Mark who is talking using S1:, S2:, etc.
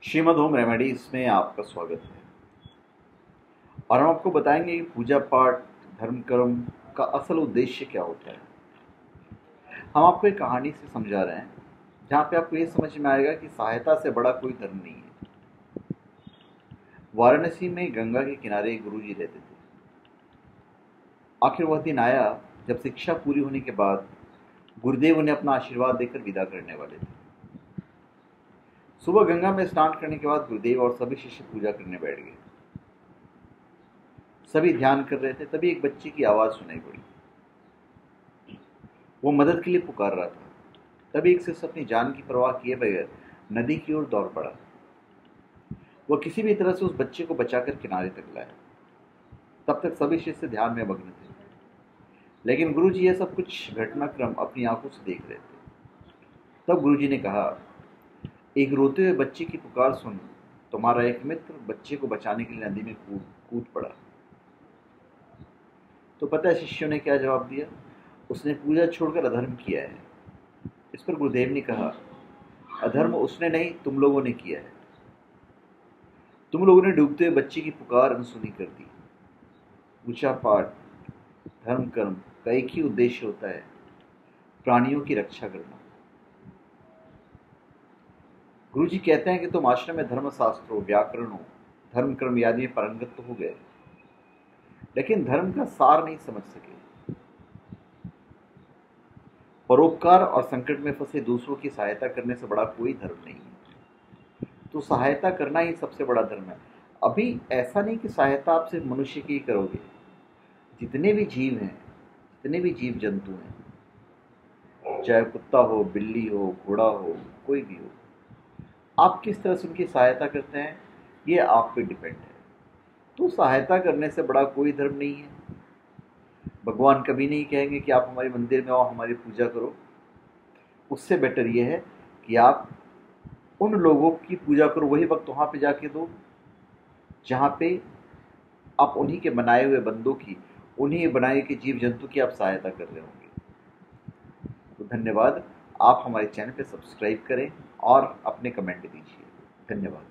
S1: Shrimad home remedies में आपका स्वागत है। और हम आपको बताएंगे कि पूजा पाठ धर्म कर्म का असल उद्देश्य क्या होता है। हम आपको एक कहानी से समझा रहे हैं जहाँ पे आपको ये समझ में आएगा कि सहायता से बड़ा कोई धर्म नहीं है। वाराणसी में गंगा के किनारे एक गुरुजी रहते थे। आखिर वह दिन आया जब शिक्षा पूरी होने के बाद गुरुदेव उन्हें अपना आशीर्वाद देकर विदा करने वाले थे। सुबह गंगा में स्नान करने के बाद गुरुदेव और सभी शिष्य पूजा करने बैठ गए। सभी ध्यान कर रहे थे, तभी एक बच्चे की आवाज सुनाई पड़ी। वो मदद के लिए पुकार रहा था। तभी एक शिष्य अपनी जान की परवाह किए बगैर नदी की ओर दौड़ पड़ा। वह किसी भी तरह से उस बच्चे को बचाकर किनारे तक लाया। तब तक सभी शिष्य ध्यान में मग्न थे, लेकिन गुरुजी यह सब कुछ घटनाक्रम अपनी आंखों से देख रहे थे। तब गुरुजी ने कहा, एक रोते हुए बच्चे की पुकार सुन तुम्हारा एक मित्र बच्चे को बचाने के लिए नदी में कूद पड़ा। तो पता है शिष्यों ने क्या जवाब दिया? उसने पूजा छोड़कर अधर्म किया है। इस पर गुरुदेव ने कहा, अधर्म उसने नहीं, तुम लोगों ने किया है। तुम लोगों ने डूबते हुए बच्चे की पुकार अनसुनी कर दी। पूजा पाठ धर्म कर्म का एक ही उद्देश्य होता है, प्राणियों की रक्षा करना। गुरुजी कहते हैं कि तुम आश्रम में धर्मशास्त्रों, व्याकरणों, धर्म कर्म आदि में पारंगत तो हो गए, लेकिन धर्म का सार नहीं समझ सके। परोपकार और संकट में फंसे दूसरों की सहायता करने से बड़ा कोई धर्म नहीं है। तो सहायता करना ही सबसे बड़ा धर्म है। अभी ऐसा नहीं कि सहायता आप सिर्फ मनुष्य की ही करोगे। जितने भी जीव हैं, जितने भी जीव जंतु हैं, चाहे कुत्ता हो, बिल्ली हो, घोड़ा हो, कोई भी हो, आप किस तरह से उनकी सहायता करते हैं ये आप पे डिपेंड है। तो सहायता करने से बड़ा कोई धर्म नहीं है। भगवान कभी नहीं कहेंगे कि आप हमारे मंदिर में आओ, हमारी पूजा करो। उससे बेटर ये है कि आप उन लोगों की पूजा करो, वही वक्त वहाँ पे जाके दो जहाँ पे आप उन्हीं के बनाए हुए बंदों की, उन्हीं बनाए के जीव जंतु की आप सहायता कर रहे होंगे। तो धन्यवाद। आप हमारे चैनल पे सब्सक्राइब करें और अपने कमेंट दीजिए। धन्यवाद।